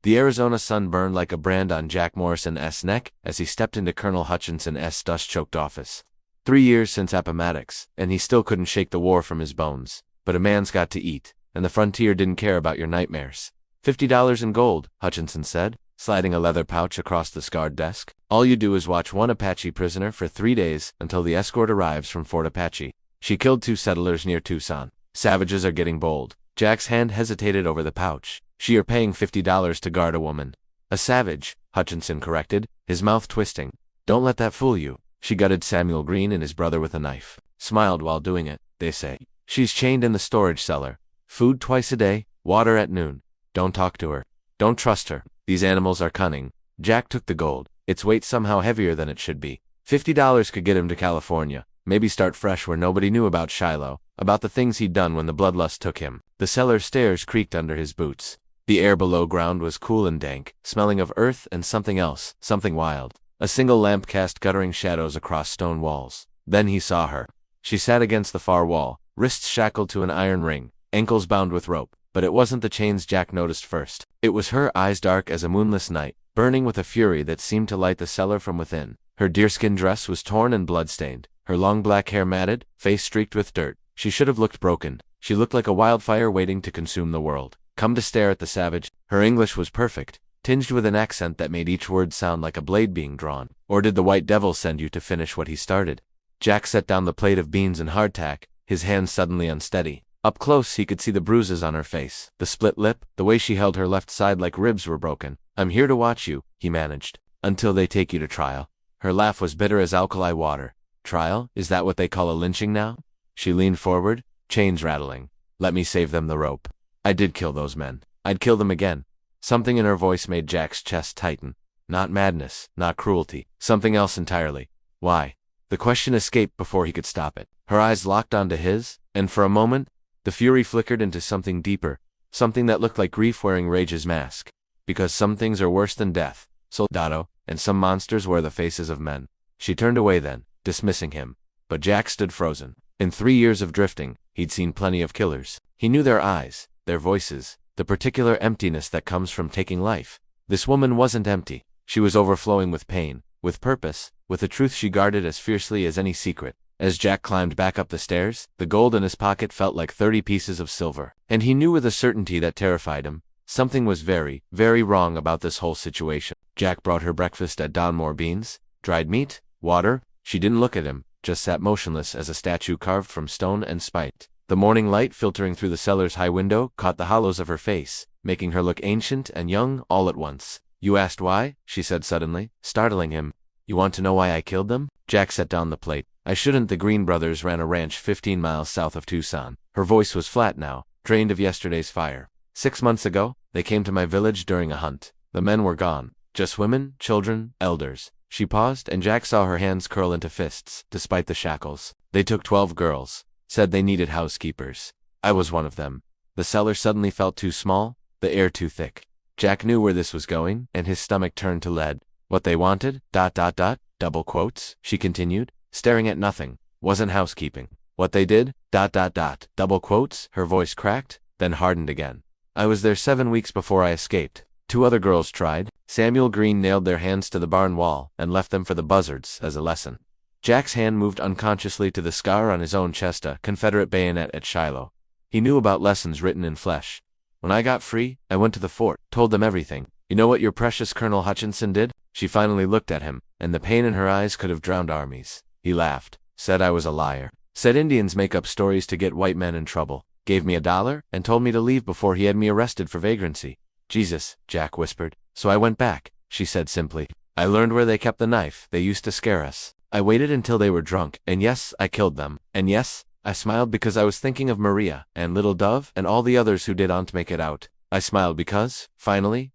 The Arizona sun burned like a brand on Jack Morrison's neck as he stepped into Colonel Hutchinson's dust-choked office. 3 years since Appomattox, and he still couldn't shake the war from his bones. But a man's got to eat, and the frontier didn't care about your nightmares. $50 in gold, Hutchinson said, sliding a leather pouch across the scarred desk. All you do is watch one Apache prisoner for 3 days until the escort arrives from Fort Apache. She killed 2 settlers near Tucson. Savages are getting bold. Jack's hand hesitated over the pouch. You're paying $50 to guard a woman. A savage, Hutchinson corrected, his mouth twisting. Don't let that fool you. She gutted Samuel Green and his brother with a knife. Smiled while doing it, they say. She's chained in the storage cellar. Food twice a day, water at noon. Don't talk to her. Don't trust her. These animals are cunning. Jack took the gold. Its weight somehow heavier than it should be. $50 could get him to California. Maybe start fresh where nobody knew about Shiloh, about the things he'd done when the bloodlust took him. The cellar stairs creaked under his boots. The air below ground was cool and dank, smelling of earth and something else, something wild. A single lamp cast guttering shadows across stone walls. Then he saw her. She sat against the far wall, wrists shackled to an iron ring, ankles bound with rope. But it wasn't the chains Jack noticed first. It was her, eyes dark as a moonless night, burning with a fury that seemed to light the cellar from within. Her deerskin dress was torn and blood-stained, her long black hair matted, face streaked with dirt. She should have looked broken. She looked like a wildfire waiting to consume the world. Come to stare at the savage. Her English was perfect, tinged with an accent that made each word sound like a blade being drawn. Or did the white devil send you to finish what he started? Jack set down the plate of beans and hardtack, his hands suddenly unsteady. Up close he could see the bruises on her face, the split lip, the way she held her left side like ribs were broken. I'm here to watch you, he managed, until they take you to trial. Her laugh was bitter as alkali water. Trial? Is that what they call a lynching now? She leaned forward, chains rattling. Let me save them the rope. I did kill those men. I'd kill them again. Something in her voice made Jack's chest tighten. Not madness, not cruelty, something else entirely. Why? The question escaped before he could stop it. Her eyes locked onto his, and for a moment, the fury flickered into something deeper, something that looked like grief wearing rage's mask. Because some things are worse than death, soldado, and some monsters wear the faces of men. She turned away then, dismissing him. But Jack stood frozen. In 3 years of drifting, he'd seen plenty of killers. He knew their eyes, their voices, the particular emptiness that comes from taking life. This woman wasn't empty. She was overflowing with pain, with purpose, with a truth she guarded as fiercely as any secret. As Jack climbed back up the stairs, the gold in his pocket felt like 30 pieces of silver. And he knew with a certainty that terrified him, something was very, very wrong about this whole situation. Jack brought her breakfast at Donmore beans, dried meat, water. She didn't look at him, just sat motionless as a statue carved from stone and spite. The morning light filtering through the cellar's high window caught the hollows of her face, making her look ancient and young all at once. You asked why? She said suddenly, startling him. You want to know why I killed them? Jack set down the plate. I shouldn't. The Green brothers ran a ranch 15 miles south of Tucson. Her voice was flat now, drained of yesterday's fire. 6 months ago, they came to my village during a hunt. The men were gone. Just women, children, elders. She paused, and Jack saw her hands curl into fists, despite the shackles. They took 12 girls. Said they needed housekeepers. I was one of them. The cellar suddenly felt too small, the air too thick. Jack knew where this was going, and his stomach turned to lead. What they wanted, ... double quotes, she continued, staring at nothing, wasn't housekeeping. What they did, ... double quotes, her voice cracked, then hardened again. I was there 7 weeks before I escaped. 2 other girls tried. Samuel Green nailed their hands to the barn wall and left them for the buzzards as a lesson. Jack's hand moved unconsciously to the scar on his own chest, a Confederate bayonet at Shiloh. He knew about lessons written in flesh. When I got free, I went to the fort, told them everything. You know what your precious Colonel Hutchinson did? She finally looked at him, and the pain in her eyes could have drowned armies. He laughed, said I was a liar, said Indians make up stories to get white men in trouble, gave me $1, and told me to leave before he had me arrested for vagrancy. Jesus, Jack whispered. So I went back, she said simply. I learned where they kept the knife they used to scare us. I waited until they were drunk, and yes, I killed them. And yes, I smiled because I was thinking of Maria, and Little Dove, and all the others who didn't make it out. I smiled because, finally,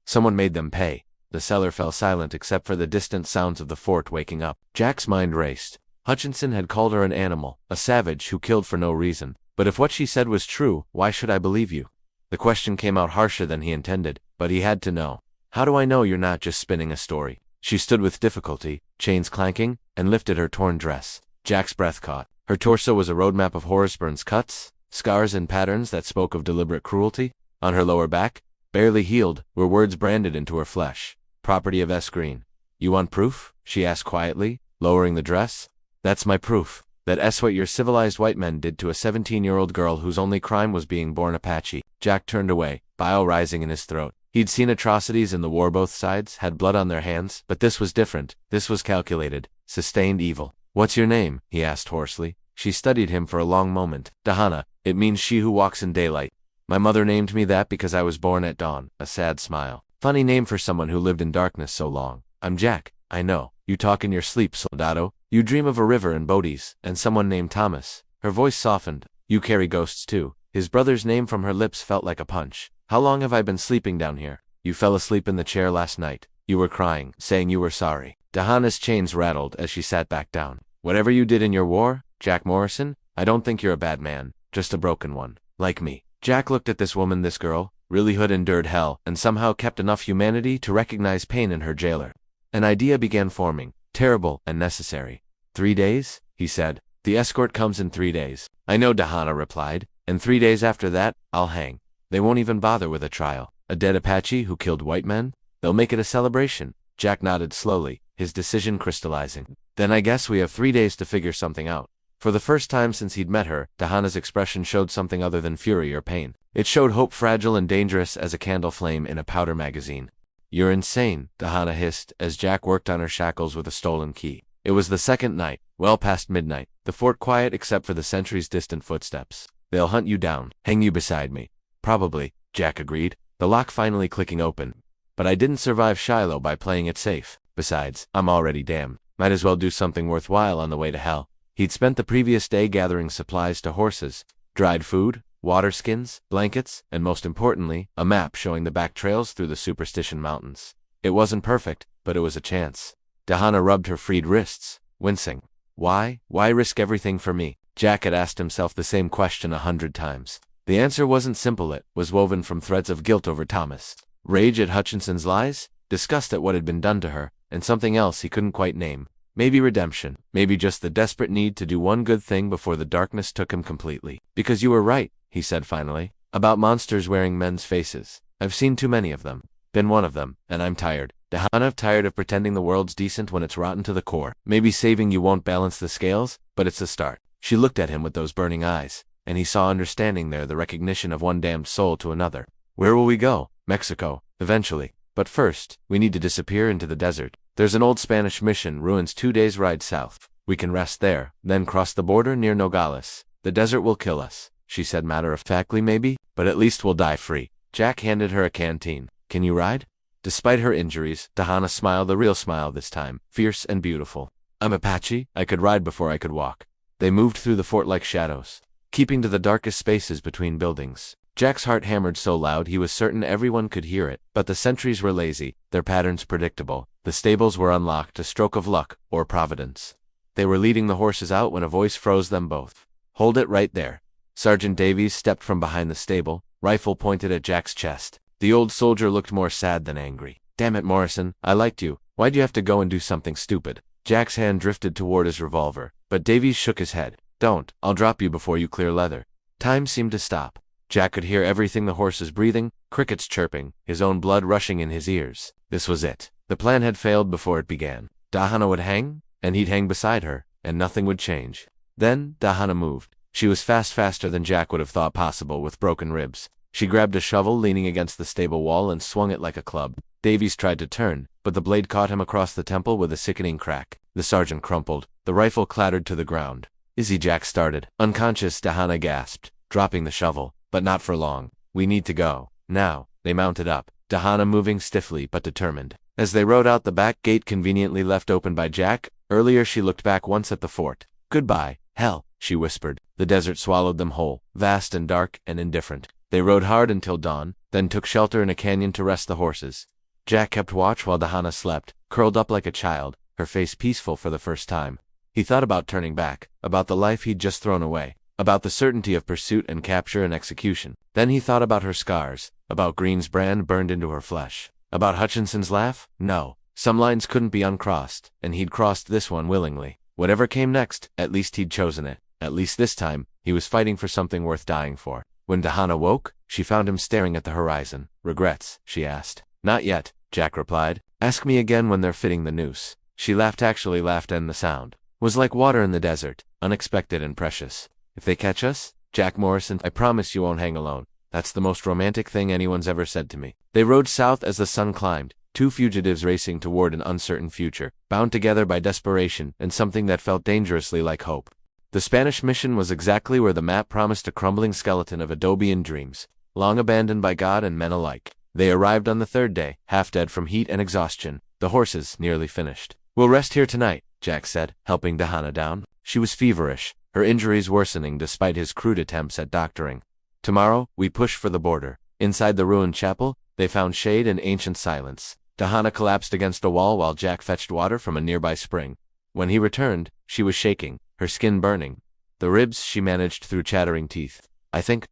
someone made them pay. The cellar fell silent except for the distant sounds of the fort waking up. Jack's mind raced. Hutchinson had called her an animal, a savage who killed for no reason. But if what she said was true, why should I believe you? The question came out harsher than he intended, but he had to know. How do I know you're not just spinning a story? She stood with difficulty, chains clanking, and lifted her torn dress. Jack's breath caught. Her torso was a roadmap of Horace Burns cuts, scars and patterns that spoke of deliberate cruelty. On her lower back, barely healed, were words branded into her flesh. Property of S. Green. You want proof? She asked quietly, lowering the dress. That's my proof. That S what your civilized white men did to a 17-year-old girl whose only crime was being born Apache. Jack turned away, bile rising in his throat. He'd seen atrocities in the war, both sides had blood on their hands, but this was different. This was calculated, sustained evil. What's your name? He asked hoarsely. She studied him for a long moment. Dahana. It means she who walks in daylight. My mother named me that because I was born at dawn. A sad smile. Funny name for someone who lived in darkness so long. I'm Jack. I know. You talk in your sleep, soldado. You dream of a river and boaties, and someone named Thomas. Her voice softened. You carry ghosts too. His brother's name from her lips felt like a punch. How long have I been sleeping down here? You fell asleep in the chair last night. You were crying, saying you were sorry. Dahana's chains rattled as she sat back down. Whatever you did in your war, Jack Morrison, I don't think you're a bad man, just a broken one. Like me. Jack looked at this woman, this girl, really who'd endured hell, and somehow kept enough humanity to recognize pain in her jailer. An idea began forming, terrible and necessary. 3 days? He said. The escort comes in 3 days. I know, Dahana replied, and 3 days after that, I'll hang. They won't even bother with a trial. A dead Apache who killed white men? They'll make it a celebration. Jack nodded slowly, his decision crystallizing. Then I guess we have 3 days to figure something out. For the first time since he'd met her, Dahana's expression showed something other than fury or pain. It showed hope, fragile and dangerous as a candle flame in a powder magazine. You're insane, Dahana hissed, as Jack worked on her shackles with a stolen key. It was the second night, well past midnight, the fort quiet except for the sentry's distant footsteps. They'll hunt you down, hang you beside me. Probably, Jack agreed, the lock finally clicking open. But I didn't survive Shiloh by playing it safe. Besides, I'm already damned. Might as well do something worthwhile on the way to hell. He'd spent the previous day gathering supplies to horses, dried food, water skins, blankets, and most importantly, a map showing the back trails through the Superstition Mountains. It wasn't perfect, but it was a chance. Dahana rubbed her freed wrists, wincing. Why? Why risk everything for me? Jack had asked himself the same question 100 times. The answer wasn't simple. It was woven from threads of guilt over Thomas, rage at Hutchinson's lies, disgust at what had been done to her, and something else he couldn't quite name. Maybe redemption, maybe just the desperate need to do one good thing before the darkness took him completely. Because you were right, he said finally, about monsters wearing men's faces. I've seen too many of them. Been one of them, and I'm tired. Dahana, tired of pretending the world's decent when it's rotten to the core. Maybe saving you won't balance the scales, but it's a start. She looked at him with those burning eyes, and he saw understanding there, the recognition of one damned soul to another. Where will we go? Mexico, eventually. But first, we need to disappear into the desert. There's an old Spanish mission, ruins 2 days' ride south. We can rest there, then cross the border near Nogales. The desert will kill us, she said matter-of-factly maybe, but at least we'll die free. Jack handed her a canteen. Can you ride? Despite her injuries, Dahana smiled, a real smile this time, fierce and beautiful. I'm Apache, I could ride before I could walk. They moved through the fort like shadows, keeping to the darkest spaces between buildings. Jack's heart hammered so loud he was certain everyone could hear it, but the sentries were lazy, their patterns predictable. The stables were unlocked, a stroke of luck, or providence. They were leading the horses out when a voice froze them both. Hold it right there. Sergeant Davies stepped from behind the stable, rifle pointed at Jack's chest. The old soldier looked more sad than angry. Damn it, Morrison, I liked you. Why'd you have to go and do something stupid? Jack's hand drifted toward his revolver, but Davies shook his head. Don't, I'll drop you before you clear leather. Time seemed to stop. Jack could hear everything, the horses breathing, crickets chirping, his own blood rushing in his ears. This was it. The plan had failed before it began. Dahana would hang, and he'd hang beside her, and nothing would change. Then, Dahana moved. She was faster than Jack would have thought possible, with broken ribs. She grabbed a shovel leaning against the stable wall and swung it like a club. Davies tried to turn, but the blade caught him across the temple with a sickening crack. The sergeant crumpled. The rifle clattered to the ground. Izzy, Jack started. Unconscious, Dahana gasped, dropping the shovel. But not for long. We need to go. Now. They mounted up, Dahana moving stiffly but determined. As they rode out the back gate conveniently left open by Jack, earlier she looked back once at the fort. Goodbye, hell, she whispered. The desert swallowed them whole, vast and dark and indifferent. They rode hard until dawn, then took shelter in a canyon to rest the horses. Jack kept watch while Dahana slept, curled up like a child, her face peaceful for the first time. He thought about turning back, about the life he'd just thrown away, about the certainty of pursuit and capture and execution. Then he thought about her scars, about Green's brand burned into her flesh, about Hutchinson's laugh. No, some lines couldn't be uncrossed, and he'd crossed this one willingly. Whatever came next, at least he'd chosen it. At least this time, he was fighting for something worth dying for. When Dahana woke, she found him staring at the horizon. "Regrets?" she asked. "Not yet," Jack replied. "Ask me again when they're fitting the noose." She laughed, actually laughed, and the sound was like water in the desert, unexpected and precious. "If they catch us, Jack Morrison, I promise you won't hang alone." That's the most romantic thing anyone's ever said to me. They rode south as the sun climbed, two fugitives racing toward an uncertain future, bound together by desperation and something that felt dangerously like hope. The Spanish mission was exactly where the map promised, a crumbling skeleton of Adobean dreams, long abandoned by God and men alike. They arrived on the third day, half dead from heat and exhaustion, the horses nearly finished. "We'll rest here tonight," Jack said, helping Dahana down. She was feverish, her injuries worsening despite his crude attempts at doctoring. "Tomorrow, we push for the border." Inside the ruined chapel, they found shade and ancient silence. Dahana collapsed against a wall while Jack fetched water from a nearby spring. When he returned, she was shaking, her skin burning. The ribs she managed through chattering teeth. "I think,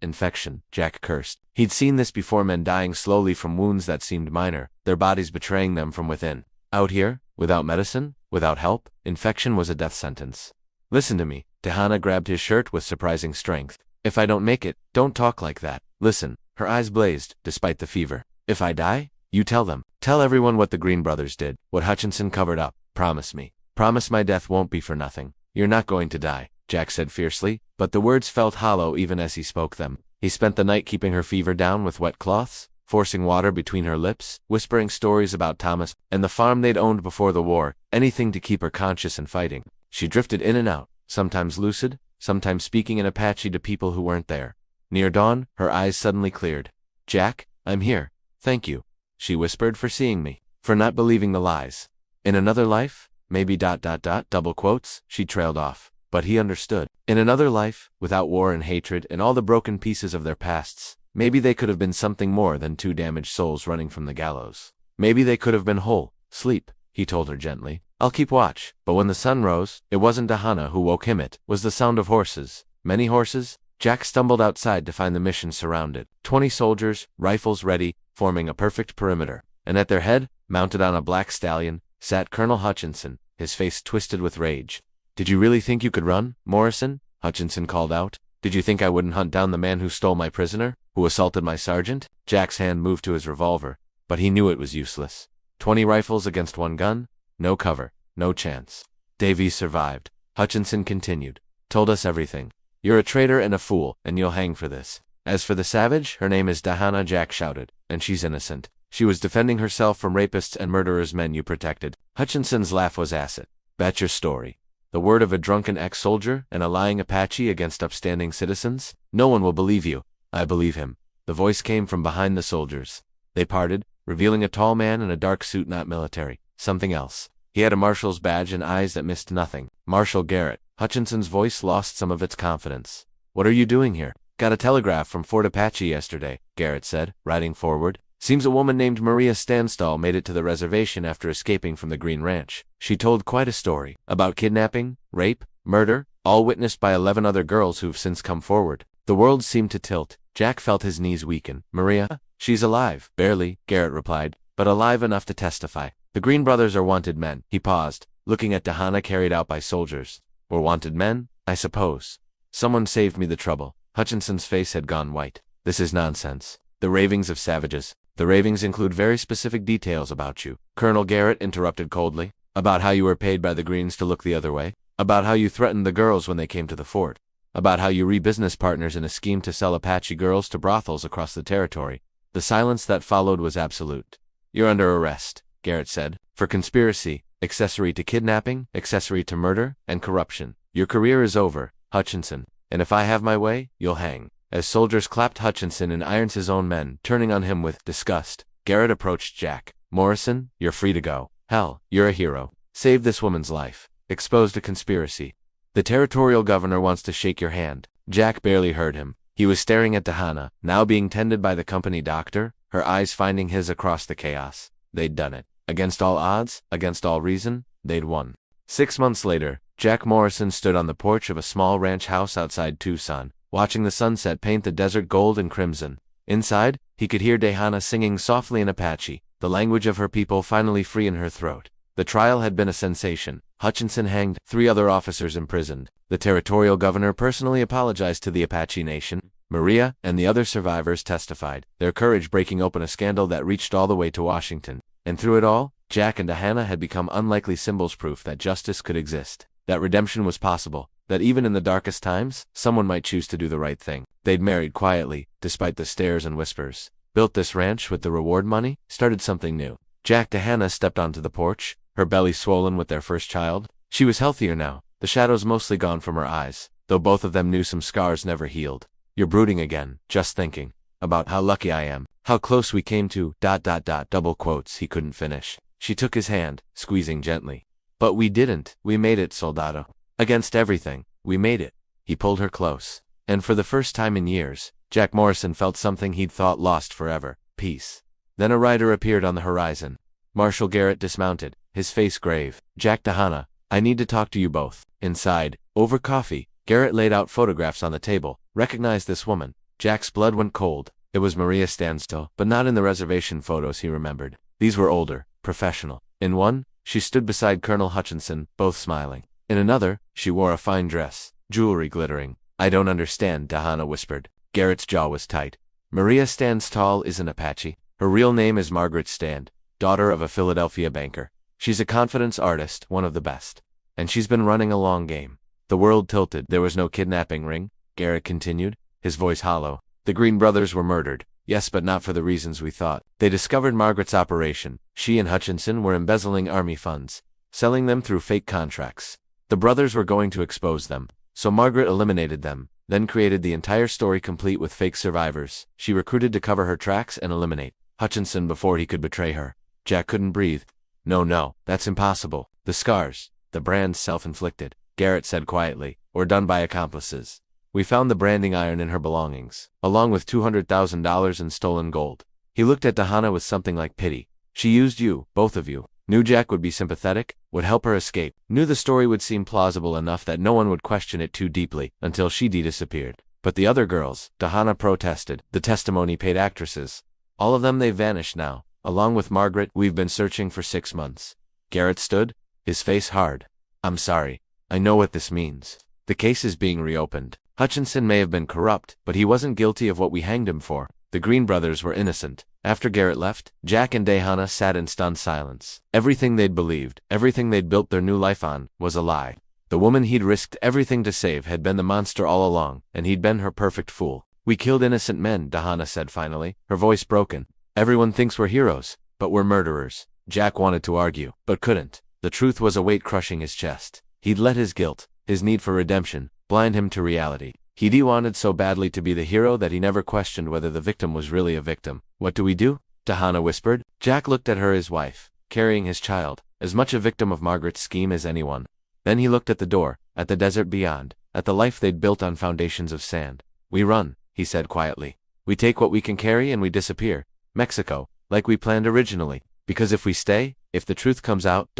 infection," Jack cursed. He'd seen this before, men dying slowly from wounds that seemed minor, their bodies betraying them from within. Out here, without medicine, without help, infection was a death sentence. "Listen to me." Dahana grabbed his shirt with surprising strength. "If I don't make it, don't talk like that. Listen." Her eyes blazed, despite the fever. "If I die, you tell them. Tell everyone what the Green brothers did, what Hutchinson covered up. Promise me. Promise my death won't be for nothing." "You're not going to die," Jack said fiercely, but the words felt hollow even as he spoke them. He spent the night keeping her fever down with wet cloths, forcing water between her lips, whispering stories about Thomas and the farm they'd owned before the war, anything to keep her conscious and fighting. She drifted in and out, sometimes lucid, sometimes speaking in Apache to people who weren't there. Near dawn, her eyes suddenly cleared. "Jack, I'm here. Thank you," she whispered, "for seeing me, for not believing the lies. In another life, maybe ... double quotes, she trailed off. But he understood. In another life, without war and hatred and all the broken pieces of their pasts, maybe they could have been something more than two damaged souls running from the gallows. Maybe they could have been whole. "Sleep," he told her gently. "I'll keep watch." But when the sun rose, it wasn't Dahana who woke him, it was the sound of horses. Many horses. Jack stumbled outside to find the mission surrounded. 20 soldiers, rifles ready, forming a perfect perimeter. And at their head, mounted on a black stallion, sat Colonel Hutchinson, his face twisted with rage. "Did you really think you could run, Morrison?" Hutchinson called out. "Did you think I wouldn't hunt down the man who stole my prisoner, who assaulted my sergeant?" Jack's hand moved to his revolver, but he knew it was useless. 20 rifles against one gun? No cover, no chance. Davies survived. Hutchinson continued. "Told us everything. You're a traitor and a fool, and you'll hang for this. As for the savage, her name is Dahana," Jack shouted, "and she's innocent. She was defending herself from rapists and murderers, men you protected." Hutchinson's laugh was acid. "That's your story. The word of a drunken ex-soldier and a lying Apache against upstanding citizens? No one will believe you." "I believe him." The voice came from behind the soldiers. They parted, revealing a tall man in a dark suit, not military, something else. He had a marshal's badge and eyes that missed nothing. "Marshal Garrett." Hutchinson's voice lost some of its confidence. "What are you doing here?" "Got a telegraph from Fort Apache yesterday," Garrett said, riding forward. "Seems a woman named Maria Standstall made it to the reservation after escaping from the Green Ranch. She told quite a story about kidnapping, rape, murder, all witnessed by 11 other girls who've since come forward." The world seemed to tilt. Jack felt his knees weaken. "Maria? She's alive." "Barely," Garrett replied, "but alive enough to testify. The Green brothers are wanted men." He paused, looking at Dahana, carried out by soldiers. "Or wanted men, I suppose. Someone saved me the trouble." Hutchinson's face had gone white. "This is nonsense. The ravings of savages." "The ravings include very specific details about you," Colonel Garrett interrupted coldly. "About how you were paid by the Greens to look the other way. About how you threatened the girls when they came to the fort. About how you re-business partners in a scheme to sell Apache girls to brothels across the territory." The silence that followed was absolute. "You're under arrest," Garrett said, "for conspiracy, accessory to kidnapping, accessory to murder, and corruption. Your career is over, Hutchinson, and if I have my way, you'll hang." As soldiers clapped Hutchinson and irons his own men, turning on him with disgust, Garrett approached Jack. "Morrison, you're free to go. Hell, you're a hero. Saved this woman's life. Exposed a conspiracy. The territorial governor wants to shake your hand." Jack barely heard him. He was staring at Dahana, now being tended by the company doctor, her eyes finding his across the chaos. They'd done it. Against all odds, against all reason, they'd won. 6 months later, Jack Morrison stood on the porch of a small ranch house outside Tucson, watching the sunset paint the desert gold and crimson. Inside, he could hear Dahana singing softly in Apache, the language of her people finally free in her throat. The trial had been a sensation. Hutchinson hanged, 3 other officers imprisoned. The territorial governor personally apologized to the Apache Nation. Maria and the other survivors testified, their courage breaking open a scandal that reached all the way to Washington. And through it all, Jack and Diana had become unlikely symbols, proof that justice could exist, that redemption was possible, that even in the darkest times, someone might choose to do the right thing. They'd married quietly, despite the stares and whispers, built this ranch with the reward money, started something new. Jack Diana stepped onto the porch, her belly swollen with their first child. She was healthier now, the shadows mostly gone from her eyes, though both of them knew some scars never healed. You're brooding again, just thinking about how lucky I am, how close we came to ... double quotes he couldn't finish. She took his hand, squeezing gently. But we didn't, we made it, soldado. Against everything, we made it. He pulled her close. And for the first time in years, Jack Morrison felt something he'd thought lost forever, peace. Then a rider appeared on the horizon. Marshal Garrett dismounted, his face grave. Jack Diana, I need to talk to you both. Inside, over coffee, Garrett laid out photographs on the table. Recognize this woman. Jack's blood went cold. It was Maria Standstill, but not in the reservation photos he remembered. These were older, professional. In one, she stood beside Colonel Hutchinson, both smiling. In another, she wore a fine dress, jewelry glittering. I don't understand, Diana whispered. Garrett's jaw was tight. Maria Standstill is an Apache. Her real name is Margaret Stand, daughter of a Philadelphia banker. She's a confidence artist, one of the best. And she's been running a long game. The world tilted. There was no kidnapping ring, Garrett continued, his voice hollow. The Green brothers were murdered. Yes, but not for the reasons we thought. They discovered Margaret's operation. She and Hutchinson were embezzling army funds, selling them through fake contracts. The brothers were going to expose them, so Margaret eliminated them, then created the entire story complete with fake survivors. She recruited to cover her tracks and eliminate Hutchinson before he could betray her. Jack couldn't breathe. No, that's impossible. The scars, the brands self-inflicted, Garrett said quietly, or done by accomplices. We found the branding iron in her belongings, along with $200,000 in stolen gold. He looked at Diana with something like pity. She used you, both of you. Knew Jack would be sympathetic, would help her escape. Knew the story would seem plausible enough that no one would question it too deeply, until she disappeared. But the other girls, Diana protested, the testimony paid actresses. All of them, they've vanished now. Along with Margaret, we've been searching for 6 months. Garrett stood, his face hard. I'm sorry. I know what this means. The case is being reopened. Hutchinson may have been corrupt, but he wasn't guilty of what we hanged him for. The Green brothers were innocent. After Garrett left, Jack and Diana sat in stunned silence. Everything they'd believed, everything they'd built their new life on, was a lie. The woman he'd risked everything to save had been the monster all along, and he'd been her perfect fool. We killed innocent men, Diana said finally, her voice broken. Everyone thinks we're heroes, but we're murderers. Jack wanted to argue, but couldn't. The truth was a weight crushing his chest. He'd let his guilt, his need for redemption, blind him to reality. He wanted so badly to be the hero that he never questioned whether the victim was really a victim. What do we do? Diana whispered. Jack looked at her, his wife, carrying his child, as much a victim of Margaret's scheme as anyone. Then he looked at the door, at the desert beyond, at the life they'd built on foundations of sand. We run, he said quietly. We take what we can carry and we disappear. Mexico, like we planned originally. Because if we stay, if the truth comes out, ...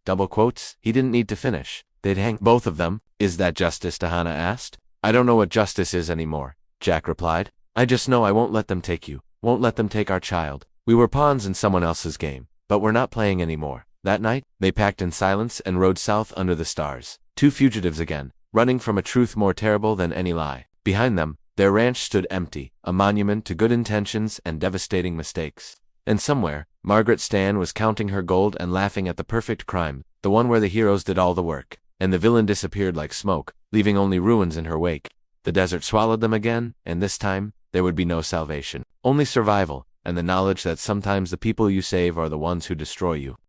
double quotes, he didn't need to finish. They'd hang both of them. Is that justice? Diana asked. I don't know what justice is anymore, Jack replied. I just know I won't let them take you, won't let them take our child. We were pawns in someone else's game, but we're not playing anymore. That night, they packed in silence and rode south under the stars. 2 fugitives again, running from a truth more terrible than any lie. Behind them, their ranch stood empty, a monument to good intentions and devastating mistakes. And somewhere, Margaret Stan was counting her gold and laughing at the perfect crime, the one where the heroes did all the work, and the villain disappeared like smoke, leaving only ruins in her wake. The desert swallowed them again, and this time, there would be no salvation. Only survival, and the knowledge that sometimes the people you save are the ones who destroy you.